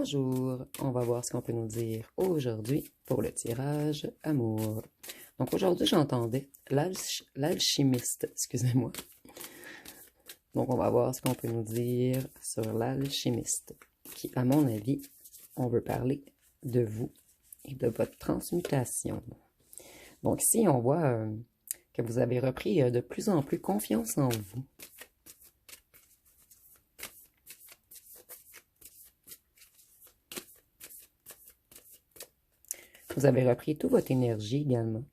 Bonjour, on va voir ce qu'on peut nous dire aujourd'hui pour le tirage amour. Donc aujourd'hui j'entendais l'alchimiste, excusez-moi. Donc on va voir ce qu'on peut nous dire sur l'alchimiste, qui à mon avis, on veut parler de vous et de votre transmutation. Donc ici on voit que vous avez repris de plus en plus confiance en vous. Vous avez repris toute votre énergie également.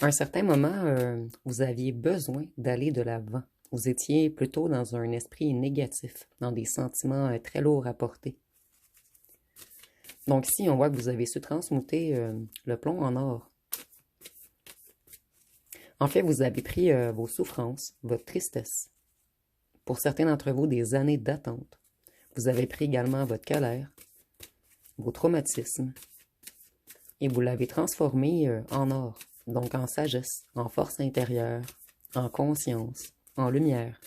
À un certain moment, vous aviez besoin d'aller de l'avant. Vous étiez plutôt dans un esprit négatif, dans des sentiments très lourds à porter. Donc ici, on voit que vous avez su transmuter le plomb en or. En fait, vous avez pris vos souffrances, votre tristesse. Pour certains d'entre vous, des années d'attente. Vous avez pris également votre colère, vos traumatismes, et vous l'avez transformé en or, donc en sagesse, en force intérieure, en conscience, en lumière.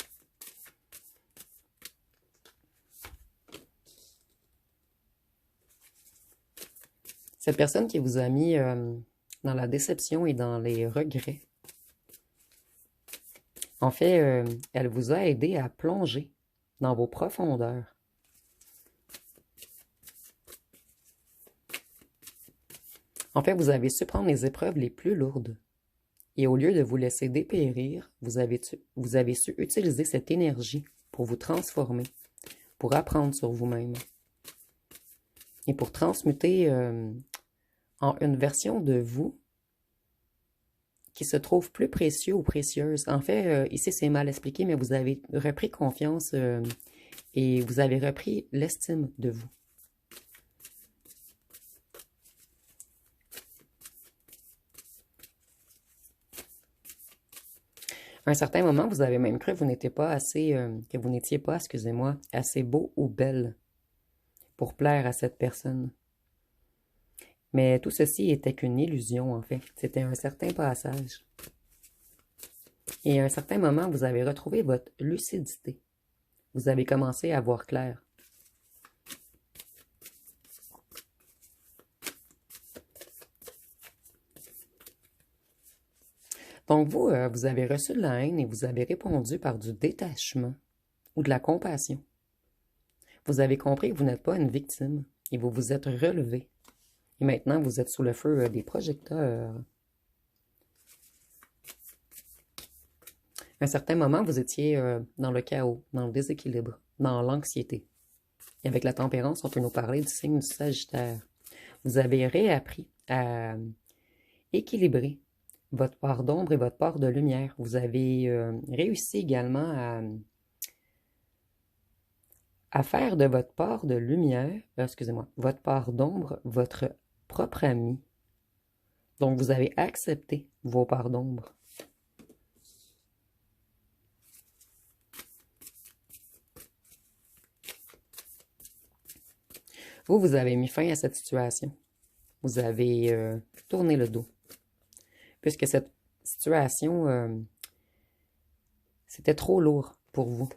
Cette personne qui vous a mis dans la déception et dans les regrets, en fait, elle vous a aidé à plonger dans vos profondeurs. En fait, vous avez su prendre les épreuves les plus lourdes. Et au lieu de vous laisser dépérir, vous avez su utiliser cette énergie pour vous transformer, pour apprendre sur vous-même. Et pour transmuter en une version de vous qui se trouve plus précieux ou précieuse. En fait, ici c'est mal expliqué, mais vous avez repris confiance et vous avez repris l'estime de vous. À un certain moment, vous avez même cru que vous n'étiez pas assez, excusez-moi, assez beau ou belle pour plaire à cette personne. Mais tout ceci était qu'une illusion, en fait. C'était un certain passage. Et à un certain moment, vous avez retrouvé votre lucidité. Vous avez commencé à voir clair. Donc vous, vous avez reçu de la haine et vous avez répondu par du détachement ou de la compassion. Vous avez compris que vous n'êtes pas une victime et vous vous êtes relevé. Et maintenant, vous êtes sous le feu des projecteurs. À un certain moment, vous étiez dans le chaos, dans le déséquilibre, dans l'anxiété. Et avec la tempérance, on peut nous parler du signe du Sagittaire. Vous avez réappris à équilibrer votre part d'ombre et votre part de lumière. Vous avez réussi également à faire de votre part de lumière, excusez-moi, votre part d'ombre, votre propre ami. Donc, vous avez accepté vos parts d'ombre. Vous avez mis fin à cette situation. Vous avez tourné le dos. Puisque cette situation, c'était trop lourd pour vous.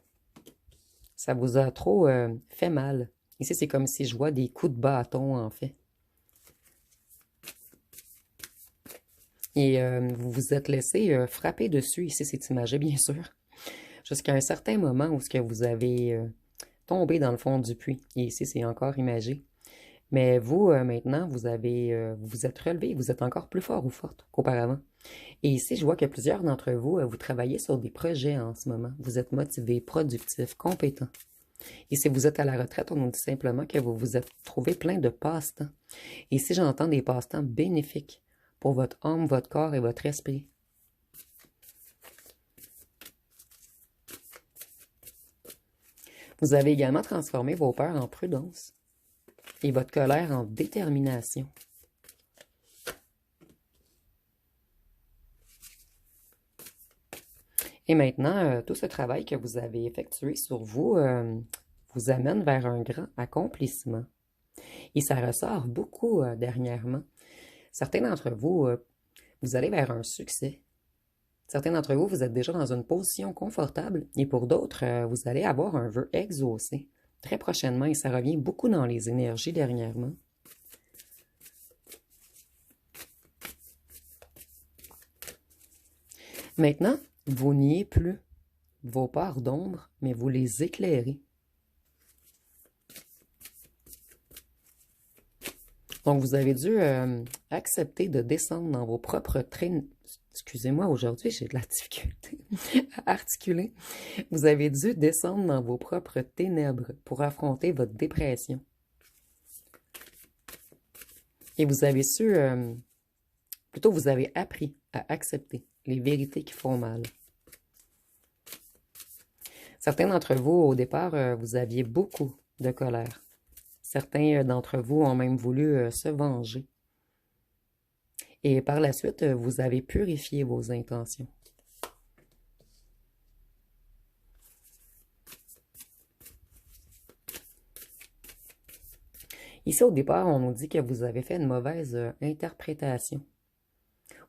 Ça vous a trop fait mal. Ici, c'est comme si je vois des coups de bâton, en fait. Et vous vous êtes laissé frapper dessus. Ici, c'est imagé, bien sûr. Jusqu'à un certain moment où vous avez tombé dans le fond du puits. Et ici, c'est encore imagé. Mais vous, maintenant, vous vous êtes relevé, vous êtes encore plus fort ou forte qu'auparavant. Et ici, je vois que plusieurs d'entre vous, vous travaillez sur des projets en ce moment. Vous êtes motivé, productif, compétent. Et si vous êtes à la retraite, on nous dit simplement que vous vous êtes trouvé plein de passe-temps. Et ici, j'entends des passe-temps bénéfiques pour votre âme, votre corps et votre esprit. Vous avez également transformé vos peurs en prudence et votre colère en détermination. Et maintenant, tout ce travail que vous avez effectué sur vous vous amène vers un grand accomplissement. Et ça ressort beaucoup dernièrement. Certains d'entre vous, vous allez vers un succès. Certains d'entre vous, vous êtes déjà dans une position confortable et pour d'autres, vous allez avoir un vœu exaucé très prochainement et ça revient beaucoup dans les énergies dernièrement. Maintenant, vous niez plus vos parts d'ombre, mais vous les éclairez. Donc, vous avez dû accepter de descendre dans vos propres traînées. Excusez-moi, aujourd'hui, j'ai de la difficulté à articuler. Vous avez dû descendre dans vos propres ténèbres pour affronter votre dépression. Et vous avez su, plutôt vous avez appris à accepter les vérités qui font mal. Certains d'entre vous, au départ, vous aviez beaucoup de colère. Certains d'entre vous ont même voulu se venger. Et par la suite, vous avez purifié vos intentions. Ici, au départ, on nous dit que vous avez fait une mauvaise interprétation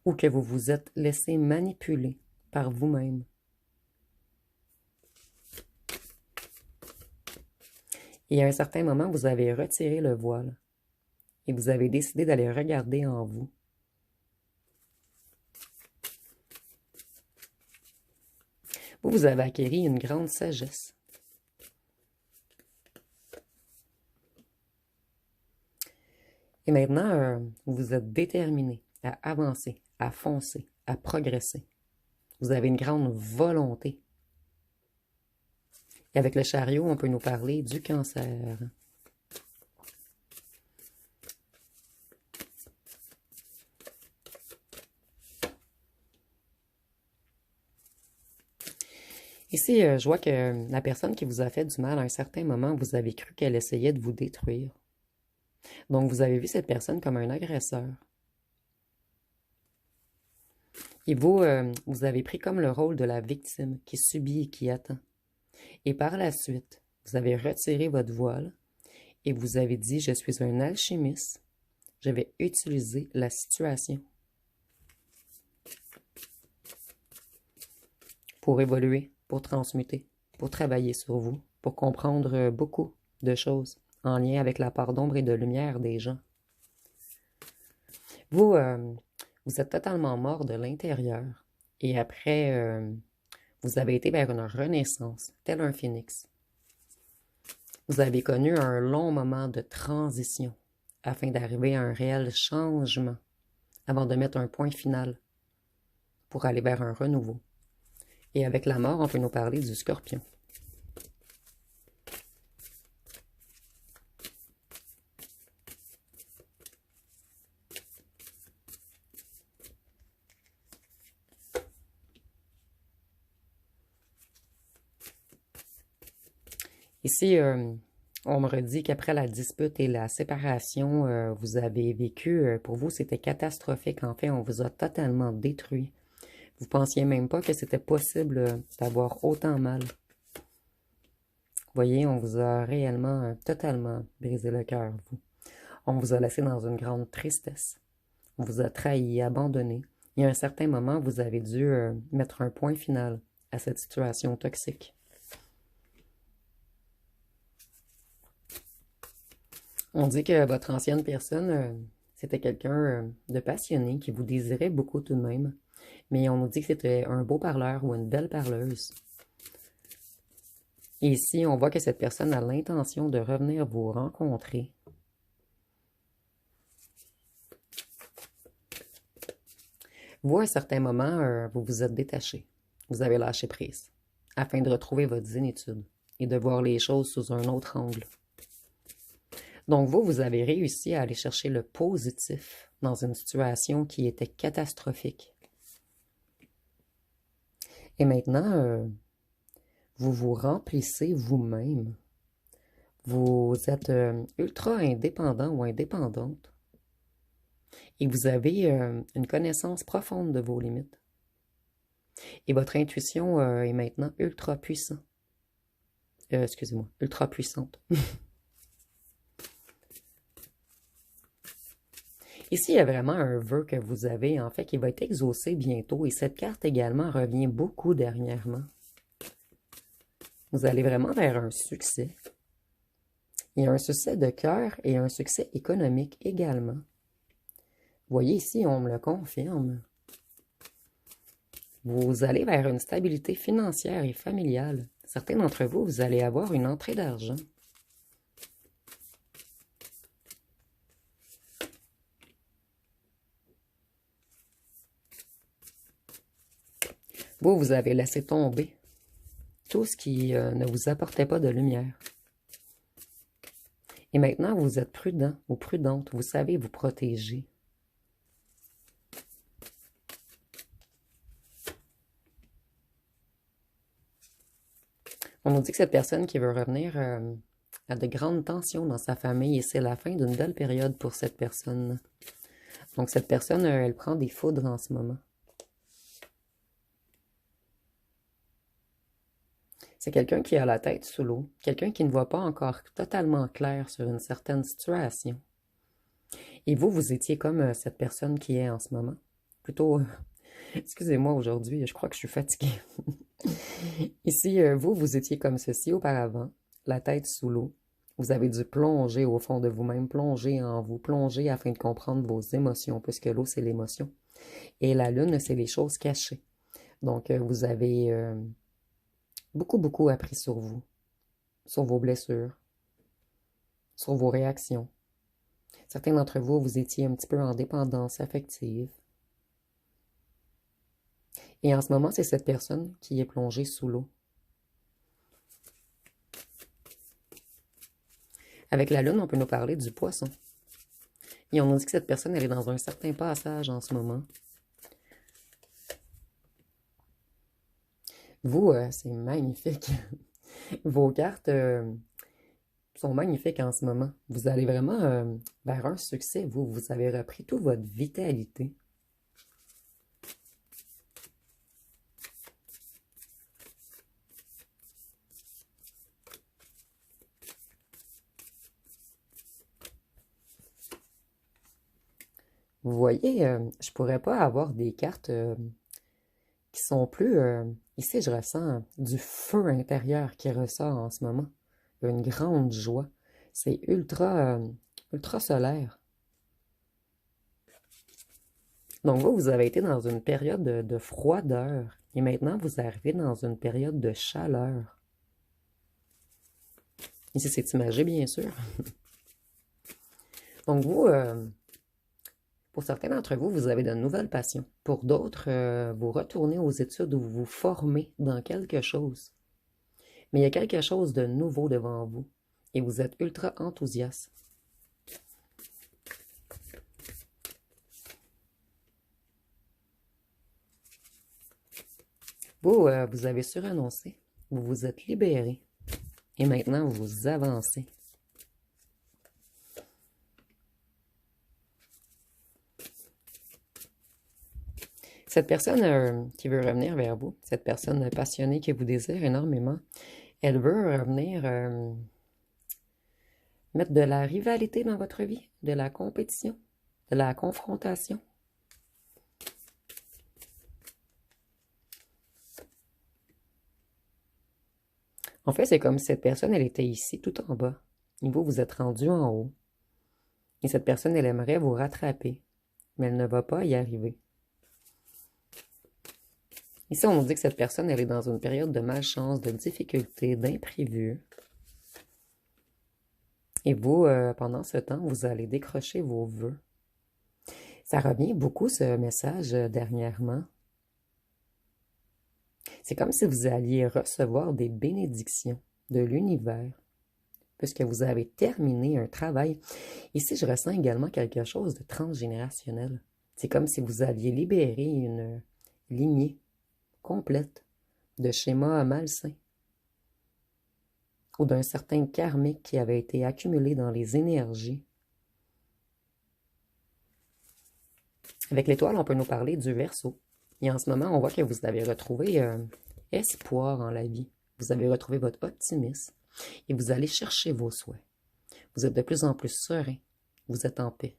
ou que vous vous êtes laissé manipuler par vous-même. Et à un certain moment, vous avez retiré le voile et vous avez décidé d'aller regarder en vous. Vous avez acquis une grande sagesse. Et maintenant, vous êtes déterminé à avancer, à foncer, à progresser. Vous avez une grande volonté. Et avec le chariot, on peut nous parler du cancer. Ici, je vois que la personne qui vous a fait du mal à un certain moment, vous avez cru qu'elle essayait de vous détruire. Donc, vous avez vu cette personne comme un agresseur. Et vous, vous avez pris comme le rôle de la victime qui subit et qui attend. Et par la suite, vous avez retiré votre voile et vous avez dit, je suis un alchimiste, je vais utiliser la situation pour évoluer, pour transmuter, pour travailler sur vous, pour comprendre beaucoup de choses en lien avec la part d'ombre et de lumière des gens. Vous, vous êtes totalement mort de l'intérieur et après, vous avez été vers une renaissance, tel un phénix. Vous avez connu un long moment de transition afin d'arriver à un réel changement avant de mettre un point final pour aller vers un renouveau. Et avec la mort, on peut nous parler du scorpion. Ici, on me redit qu'après la dispute et la séparation, vous avez vécu, pour vous, c'était catastrophique. En fait, on vous a totalement détruit. Vous pensiez même pas que c'était possible d'avoir autant mal. Vous voyez, on vous a réellement, totalement brisé le cœur, vous. On vous a laissé dans une grande tristesse. On vous a trahi, abandonné. Et à un certain moment, vous avez dû mettre un point final à cette situation toxique. On dit que votre ancienne personne, c'était quelqu'un de passionné, qui vous désirait beaucoup tout de même. Mais on nous dit que c'était un beau parleur ou une belle parleuse. Et ici, on voit que cette personne a l'intention de revenir vous rencontrer. Vous, à un certain moment, vous vous êtes détaché. Vous avez lâché prise, afin de retrouver votre zénitude et de voir les choses sous un autre angle. Donc vous, vous avez réussi à aller chercher le positif dans une situation qui était catastrophique. Et maintenant, vous vous remplissez vous-même. Vous êtes ultra indépendant ou indépendante. Et vous avez une connaissance profonde de vos limites. Et votre intuition est maintenant ultra puissante. Excusez-moi, ultra puissante. Ici, il y a vraiment un vœu que vous avez, en fait, qui va être exaucé bientôt. Et cette carte également revient beaucoup dernièrement. Vous allez vraiment vers un succès. Il y a un succès de cœur et un succès économique également. Vous voyez ici, on me le confirme. Vous allez vers une stabilité financière et familiale. Certains d'entre vous, vous allez avoir une entrée d'argent. Vous, vous avez laissé tomber tout ce qui ne vous apportait pas de lumière. Et maintenant, vous êtes prudent ou prudente. Vous savez vous protéger. On nous dit que cette personne qui veut revenir a de grandes tensions dans sa famille et c'est la fin d'une belle période pour cette personne. Donc cette personne, elle prend des foudres en ce moment. C'est quelqu'un qui a la tête sous l'eau, quelqu'un qui ne voit pas encore totalement clair sur une certaine situation. Et vous, vous étiez comme cette personne qui est en ce moment. Plutôt, excusez-moi aujourd'hui, je crois que je suis fatiguée. Ici, vous, vous étiez comme ceci auparavant, la tête sous l'eau. Vous avez dû plonger au fond de vous-même, plonger en vous, plonger afin de comprendre vos émotions, puisque l'eau, c'est l'émotion. Et la lune, c'est les choses cachées. Donc, vous avez beaucoup appris sur vous, sur vos blessures, sur vos réactions. Certains d'entre vous, vous étiez un petit peu en dépendance affective. Et en ce moment, c'est cette personne qui est plongée sous l'eau. Avec la lune, on peut nous parler du poisson. Et on nous dit que cette personne, elle est dans un certain passage en ce moment. Vous, c'est magnifique. Vos cartes sont magnifiques en ce moment. Vous allez vraiment vers un succès. Vous avez repris toute votre vitalité. Vous voyez, je pourrais pas avoir des cartes qui sont plus... ici, je ressens du feu intérieur qui ressort en ce moment. Une grande joie. C'est ultra solaire. Donc vous avez été dans une période de froideur. Et maintenant, vous arrivez dans une période de chaleur. Ici, c'est imagé, bien sûr. Donc vous... pour certains d'entre vous, vous avez de nouvelles passions. Pour d'autres, vous retournez aux études ou vous vous formez dans quelque chose. Mais il y a quelque chose de nouveau devant vous et vous êtes ultra enthousiaste. Vous, vous avez surannoncé, vous vous êtes libéré et maintenant vous avancez. Cette personne qui veut revenir vers vous, cette personne passionnée qui vous désire énormément, elle veut revenir mettre de la rivalité dans votre vie, de la compétition, de la confrontation. En fait, c'est comme si cette personne, elle était ici, tout en bas. Et vous, vous êtes rendu en haut. Et cette personne, elle aimerait vous rattraper, mais elle ne va pas y arriver. Ici, on nous dit que cette personne, elle est dans une période de malchance, de difficulté, d'imprévu. Et vous, pendant ce temps, vous allez décrocher vos vœux. Ça revient beaucoup, ce message, dernièrement. C'est comme si vous alliez recevoir des bénédictions de l'univers, puisque vous avez terminé un travail. Ici, je ressens également quelque chose de transgénérationnel. C'est comme si vous aviez libéré une lignée complète de schémas malsains ou d'un certain karmique qui avait été accumulé dans les énergies. Avec l'étoile, on peut nous parler du Verseau. Et en ce moment, on voit que vous avez retrouvé espoir en la vie. Vous avez retrouvé votre optimisme et vous allez chercher vos souhaits. Vous êtes de plus en plus serein. Vous êtes en paix.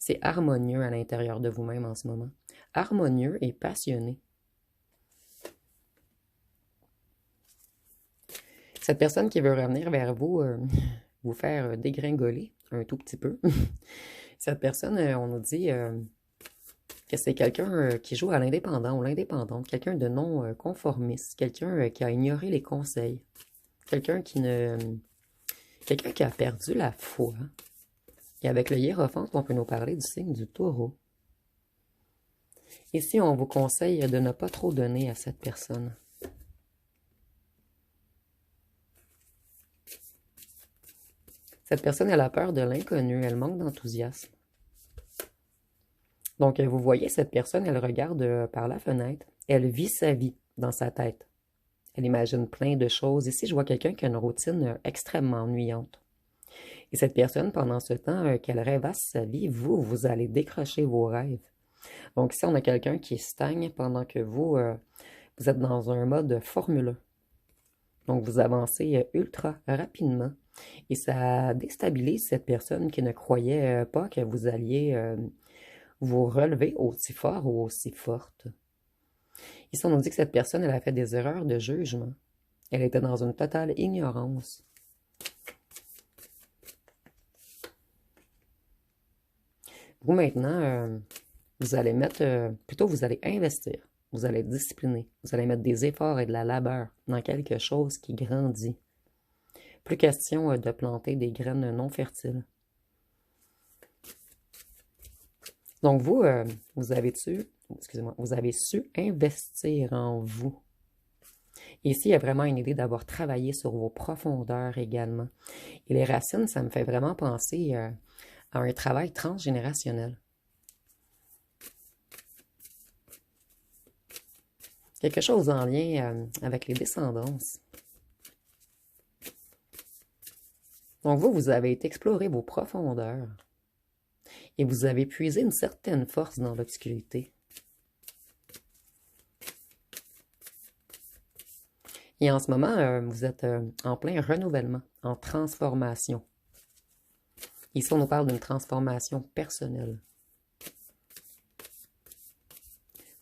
C'est harmonieux à l'intérieur de vous-même en ce moment. Harmonieux et passionné. Cette personne qui veut revenir vers vous, vous faire dégringoler un tout petit peu. Cette personne, on nous dit que c'est quelqu'un qui joue à l'indépendant ou l'indépendante, quelqu'un de non conformiste, quelqu'un qui a ignoré les conseils, quelqu'un qui ne, quelqu'un qui a perdu la foi. Et avec le hiérophante, on peut nous parler du signe du taureau. Ici, on vous conseille de ne pas trop donner à cette personne. Cette personne, elle a peur de l'inconnu, elle manque d'enthousiasme. Donc, vous voyez, cette personne, elle regarde par la fenêtre, elle vit sa vie dans sa tête. Elle imagine plein de choses. Ici, je vois quelqu'un qui a une routine extrêmement ennuyante. Et cette personne, pendant ce temps qu'elle rêvasse sa vie, vous allez décrocher vos rêves. Donc ici, on a quelqu'un qui stagne pendant que vous êtes dans un mode Formule 1. Donc vous avancez ultra rapidement et ça déstabilise cette personne qui ne croyait pas que vous alliez vous relever aussi fort ou aussi forte. Ici, on nous dit que cette personne, elle a fait des erreurs de jugement. Elle était dans une totale ignorance. Vous, maintenant, vous allez plutôt vous allez investir, vous allez être discipliné, vous allez mettre des efforts et de la labeur dans quelque chose qui grandit. Plus question de planter des graines non fertiles. Donc vous, vous avez su investir en vous. Ici, il y a vraiment une idée d'avoir travaillé sur vos profondeurs également. Et les racines, ça me fait vraiment penser à un travail transgénérationnel. Quelque chose en lien avec les descendances. Donc vous avez exploré vos profondeurs et vous avez puisé une certaine force dans l'obscurité. Et en ce moment, vous êtes en plein renouvellement, en transformation. Ici, on nous parle d'une transformation personnelle.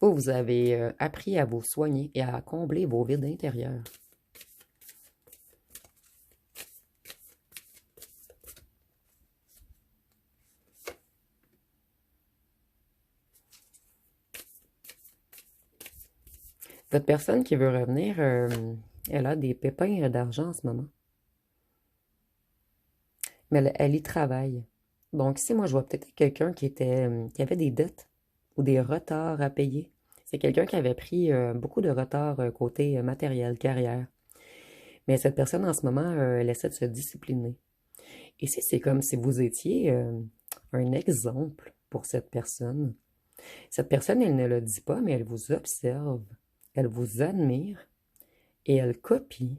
Vous avez appris à vous soigner et à combler vos vides intérieurs. Votre personne qui veut revenir, elle a des pépins d'argent en ce moment. Mais elle y travaille. Donc ici, moi, je vois peut-être quelqu'un qui avait des dettes ou des retards à payer. C'est quelqu'un qui avait pris beaucoup de retard côté matériel, carrière. Mais cette personne, en ce moment, elle essaie de se discipliner. Ici, c'est comme si vous étiez un exemple pour cette personne. Cette personne, elle ne le dit pas, mais elle vous observe, elle vous admire et elle copie.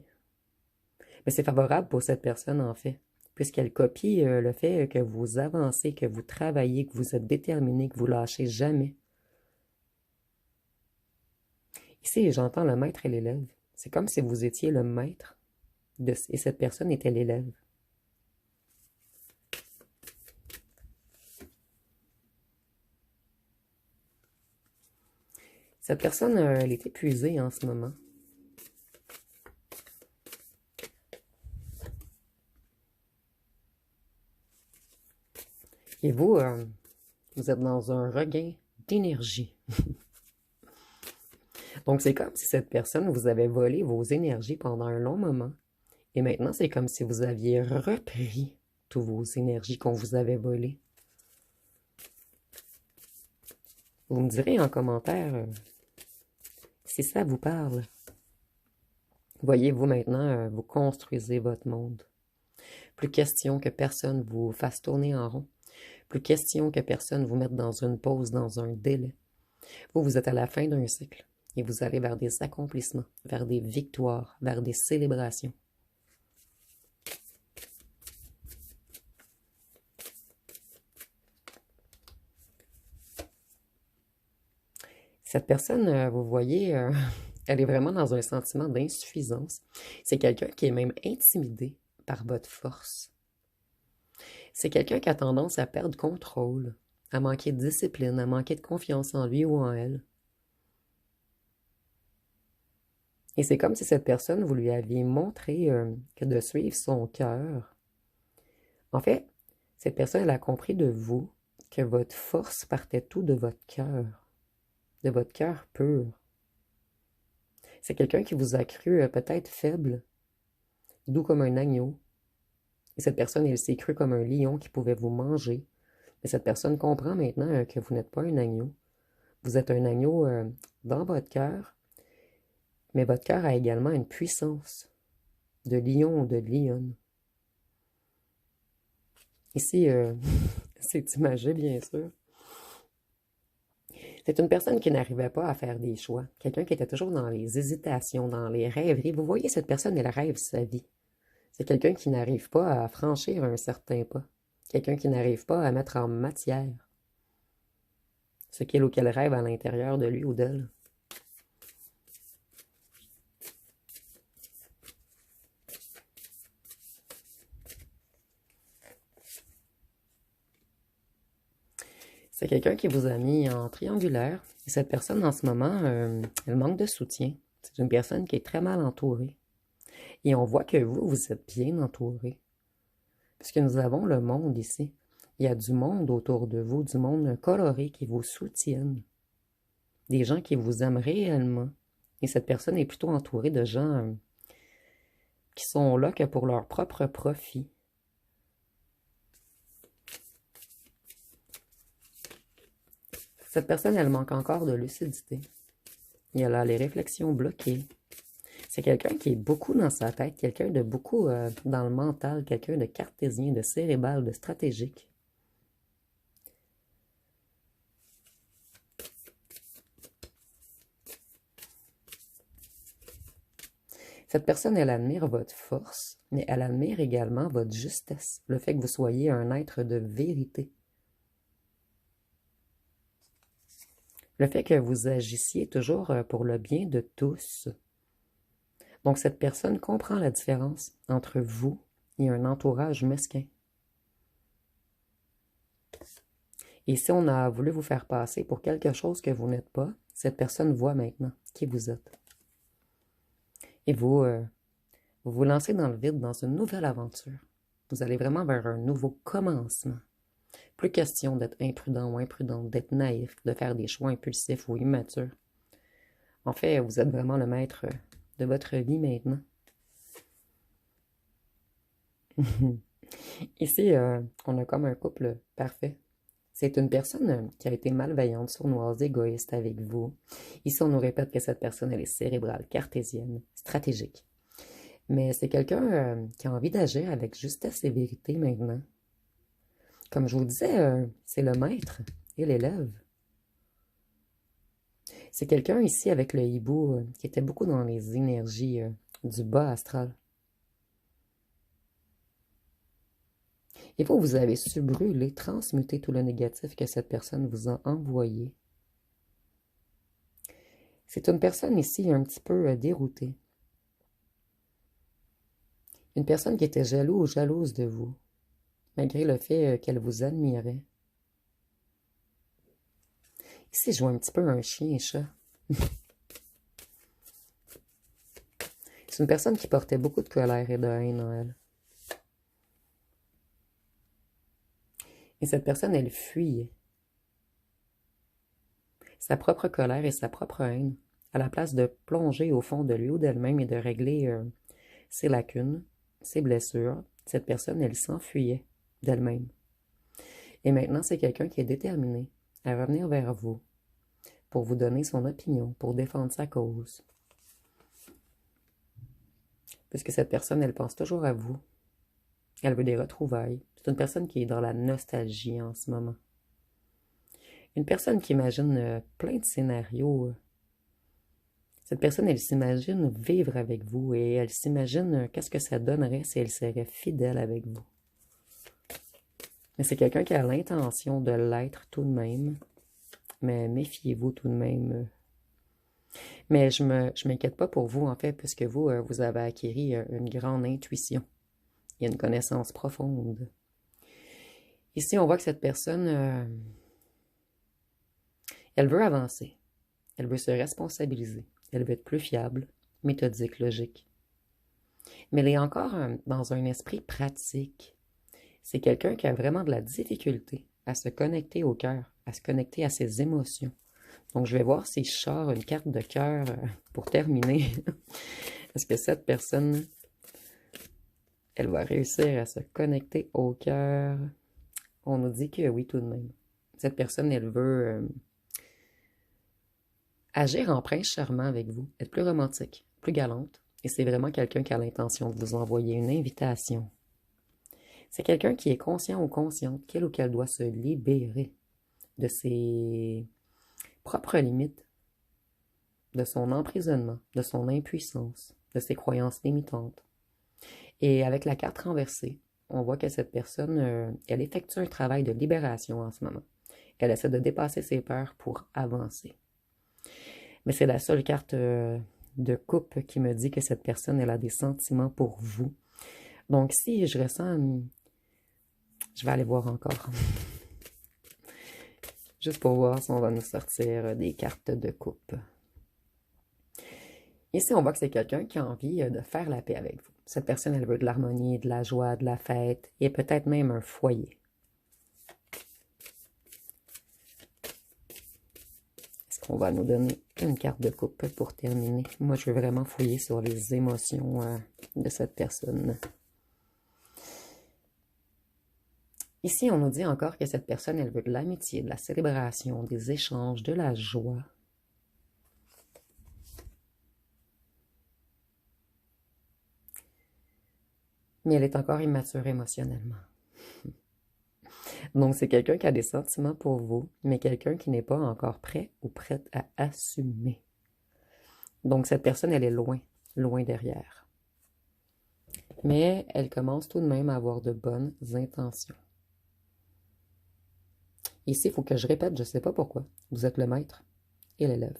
Mais c'est favorable pour cette personne, en fait, puisqu'elle copie le fait que vous avancez, que vous travaillez, que vous êtes déterminé, que vous lâchez jamais. Ici, j'entends le maître et l'élève. C'est comme si vous étiez le maître et cette personne était l'élève. Cette personne, elle est épuisée en ce moment. Et vous, vous êtes dans un regain d'énergie. Donc, c'est comme si cette personne vous avait volé vos énergies pendant un long moment. Et maintenant, c'est comme si vous aviez repris toutes vos énergies qu'on vous avait volées. Vous me direz en commentaire si ça vous parle. Voyez-vous maintenant, vous construisez votre monde. Plus question que personne vous fasse tourner en rond. Plus question que personne vous mette dans une pause, dans un délai. Vous êtes à la fin d'un cycle et vous allez vers des accomplissements, vers des victoires, vers des célébrations. Cette personne, vous voyez, elle est vraiment dans un sentiment d'insuffisance. C'est quelqu'un qui est même intimidé par votre force. C'est quelqu'un qui a tendance à perdre contrôle. à manquer de discipline, à manquer de confiance en lui ou en elle. Et c'est comme si cette personne, vous lui aviez montré que de suivre son cœur. En fait, cette personne, elle a compris de vous que votre force partait tout de votre cœur pur. C'est quelqu'un qui vous a cru peut-être faible, doux comme un agneau. Et cette personne, elle s'est crue comme un lion qui pouvait vous manger. Mais cette personne comprend maintenant que vous n'êtes pas un agneau. Vous êtes un agneau dans votre cœur, mais votre cœur a également une puissance de lion ou de lionne. Ici, c'est imagé, bien sûr. C'est une personne qui n'arrivait pas à faire des choix. Quelqu'un qui était toujours dans les hésitations, dans les rêveries. Vous voyez, cette personne, elle rêve sa vie. C'est quelqu'un qui n'arrive pas à franchir un certain pas. Quelqu'un qui n'arrive pas à mettre en matière ce qu'il ou qu'elle rêve à l'intérieur de lui ou d'elle. C'est quelqu'un qui vous a mis en triangulaire. Et cette personne, en ce moment, elle manque de soutien. C'est une personne qui est très mal entourée. Et on voit que vous, vous êtes bien entouré. Puisque nous avons le monde ici. Il y a du monde autour de vous, du monde coloré qui vous soutiennent. Des gens qui vous aiment réellement. Et cette personne est plutôt entourée de gens qui sont là que pour leur propre profit. Cette personne, elle manque encore de lucidité. Et elle a les réflexions bloquées. C'est quelqu'un qui est beaucoup dans sa tête, quelqu'un de beaucoup dans le mental, quelqu'un de cartésien, de cérébral, de stratégique. Cette personne, elle admire votre force, mais elle admire également votre justesse, le fait que vous soyez un être de vérité. Le fait que vous agissiez toujours pour le bien de tous. Donc cette personne comprend la différence entre vous et un entourage mesquin. Et si on a voulu vous faire passer pour quelque chose que vous n'êtes pas, cette personne voit maintenant qui vous êtes. Et vous vous lancez dans le vide, dans une nouvelle aventure. Vous allez vraiment vers un nouveau commencement. Plus question d'être imprudent ou imprudente, d'être naïf, de faire des choix impulsifs ou immatures. En fait, vous êtes vraiment le maître de votre vie maintenant. Ici, on a comme un couple parfait. C'est une personne qui a été malveillante, sournoise, égoïste avec vous. Ici, on nous répète que cette personne, elle est cérébrale, cartésienne, stratégique. Mais c'est quelqu'un qui a envie d'agir avec justesse et vérité maintenant. Comme je vous disais, c'est le maître et l'élève. C'est quelqu'un ici avec le hibou qui était beaucoup dans les énergies du bas astral. Et vous avez su brûler, transmuter tout le négatif que cette personne vous a envoyé. C'est une personne ici un petit peu déroutée. Une personne qui était jaloux ou jalouse de vous, malgré le fait qu'elle vous admirait. Ici, je vois un petit peu un chien et chat. C'est une personne qui portait beaucoup de colère et de haine en elle. Et cette personne, elle fuyait sa propre colère et sa propre haine, à la place de plonger au fond de lui ou d'elle-même et de régler ses lacunes, ses blessures. Cette personne, elle s'enfuyait d'elle-même. Et maintenant, c'est quelqu'un qui est déterminé à revenir vers vous pour vous donner son opinion, pour défendre sa cause. Puisque cette personne, elle pense toujours à vous. Elle veut des retrouvailles. C'est une personne qui est dans la nostalgie en ce moment. Une personne qui imagine plein de scénarios. Cette personne, elle s'imagine vivre avec vous et elle s'imagine qu'est-ce que ça donnerait si elle serait fidèle avec vous. Mais c'est quelqu'un qui a l'intention de l'être tout de même. Mais méfiez-vous tout de même. Mais je m'inquiète pas pour vous, en fait, puisque vous, vous avez acquis une grande intuition et une connaissance profonde. Ici, on voit que cette personne, Elle veut avancer. Elle veut se responsabiliser. Elle veut être plus fiable, méthodique, logique. Mais elle est encore dans un esprit pratique. C'est quelqu'un qui a vraiment de la difficulté à se connecter au cœur, à se connecter à ses émotions. Donc, je vais voir si je sors une carte de cœur pour terminer. Est-ce que cette personne, elle va réussir à se connecter au cœur? On nous dit que oui, tout de même. Cette personne, elle veut agir en prince charmant avec vous, être plus romantique, plus galante. Et c'est vraiment quelqu'un qui a l'intention de vous envoyer une invitation. C'est quelqu'un qui est conscient ou consciente qu'il ou qu'elle doit se libérer de ses propres limites, de son emprisonnement, de son impuissance, de ses croyances limitantes. Et avec la carte renversée, on voit que cette personne, elle effectue un travail de libération en ce moment. Elle essaie de dépasser ses peurs pour avancer. Mais c'est la seule carte de coupe qui me dit que cette personne, elle a des sentiments pour vous. Donc si je ressens... Je vais aller voir encore. Juste pour voir si on va nous sortir des cartes de coupe. Ici, on voit que c'est quelqu'un qui a envie de faire la paix avec vous. Cette personne, elle veut de l'harmonie, de la joie, de la fête et peut-être même un foyer. Est-ce qu'on va nous donner une carte de coupe pour terminer? Moi, je veux vraiment fouiller sur les émotions de cette personne. Ici, on nous dit encore que cette personne, elle veut de l'amitié, de la célébration, des échanges, de la joie. Mais elle est encore immature émotionnellement. Donc, c'est quelqu'un qui a des sentiments pour vous, mais quelqu'un qui n'est pas encore prêt ou prête à assumer. Donc, cette personne, elle est loin, loin derrière. Mais elle commence tout de même à avoir de bonnes intentions. Ici, il faut que je répète, je ne sais pas pourquoi. Vous êtes le maître et l'élève.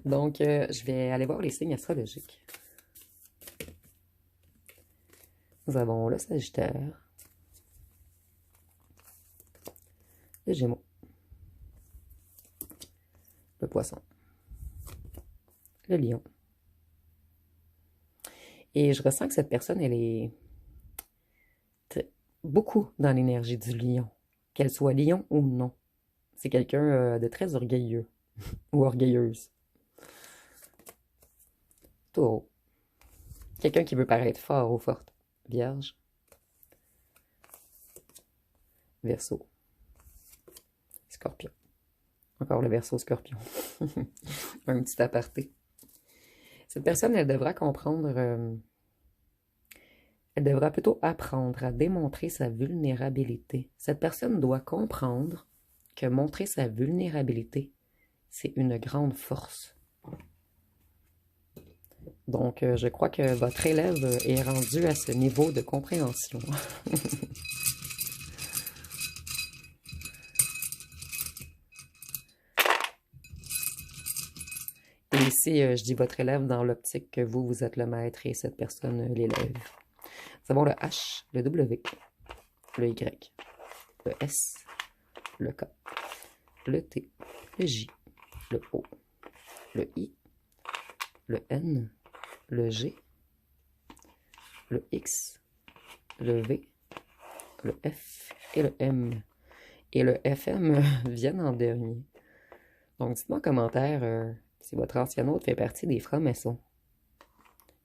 Donc, je vais aller voir les signes astrologiques. Nous avons le Sagittaire, le Gémeaux, le Poisson, le Lion. Et je ressens que cette personne, elle est beaucoup dans l'énergie du lion, qu'elle soit lion ou non. C'est quelqu'un de très orgueilleux ou orgueilleuse. Taureau. Quelqu'un qui veut paraître fort ou forte. Vierge. Verseau. Scorpion. Encore le Verseau Scorpion. Un petit aparté. Cette personne, elle devra comprendre... elle devra plutôt apprendre à démontrer sa vulnérabilité. Cette personne doit comprendre que montrer sa vulnérabilité, c'est une grande force. Donc, je crois que votre élève est rendu à ce niveau de compréhension. Et ici, je dis votre élève dans l'optique que vous, vous êtes le maître et cette personne, l'élève. Nous avons le H, le W, le Y, le S, le K, le T, le J, le O, le I, le N, le G, le X, le V, le F et le M. Et le FM viennent en dernier. Donc, dites-moi en commentaire si votre ancien hôte fait partie des francs-maçons.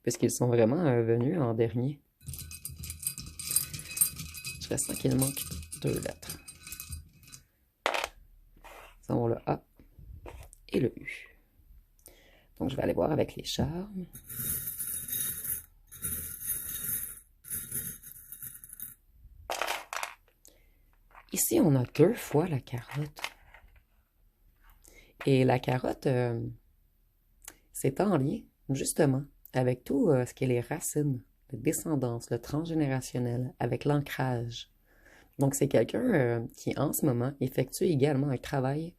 Puisqu'ils sont vraiment venus en dernier. Je ressens qu'il manque 2 lettres. Nous avons le A et le U. Donc, je vais aller voir avec les charmes. Ici, on a 2 fois la carotte. Et la carotte, c'est en lien, justement, avec tout ce qui est les racines, la descendance, le transgénérationnel, avec l'ancrage. Donc, c'est quelqu'un qui, en ce moment, effectue également un travail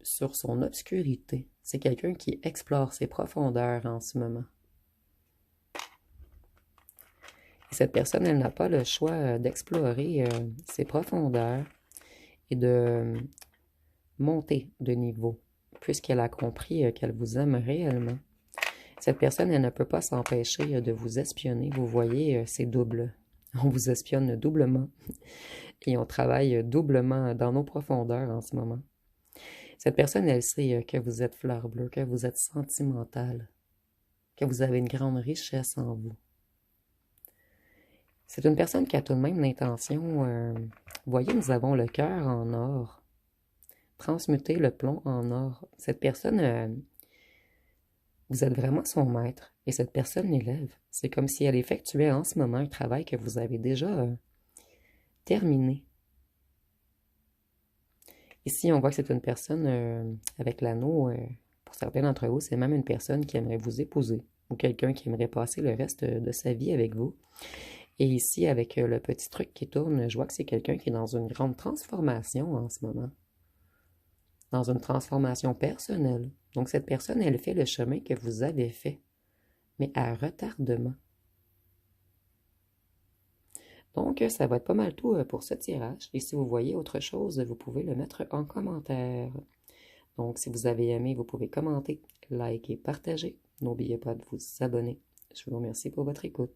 sur son obscurité. C'est quelqu'un qui explore ses profondeurs en ce moment. Et cette personne, elle n'a pas le choix d'explorer ses profondeurs et de monter de niveau, puisqu'elle a compris qu'elle vous aime réellement. Cette personne, elle ne peut pas s'empêcher de vous espionner. Vous voyez, c'est double. On vous espionne doublement et on travaille doublement dans nos profondeurs en ce moment. Cette personne, elle sait que vous êtes fleur bleue, que vous êtes sentimental, que vous avez une grande richesse en vous. C'est une personne qui a tout de même l'intention, vous voyez, nous avons le cœur en or, transmuter le plomb en or. Cette personne, vous êtes vraiment son maître et cette personne l'élève. C'est comme si elle effectuait en ce moment un travail que vous avez déjà terminé. Ici, on voit que c'est une personne avec l'anneau. Pour certains d'entre vous, c'est même une personne qui aimerait vous épouser ou quelqu'un qui aimerait passer le reste de sa vie avec vous. Et ici, avec le petit truc qui tourne, je vois que c'est quelqu'un qui est dans une grande transformation en ce moment. Dans une transformation personnelle. Donc, cette personne, elle fait le chemin que vous avez fait, mais à retardement. Donc, ça va être pas mal tout pour ce tirage. Et si vous voyez autre chose, vous pouvez le mettre en commentaire. Donc, si vous avez aimé, vous pouvez commenter, liker, partager. N'oubliez pas de vous abonner. Je vous remercie pour votre écoute.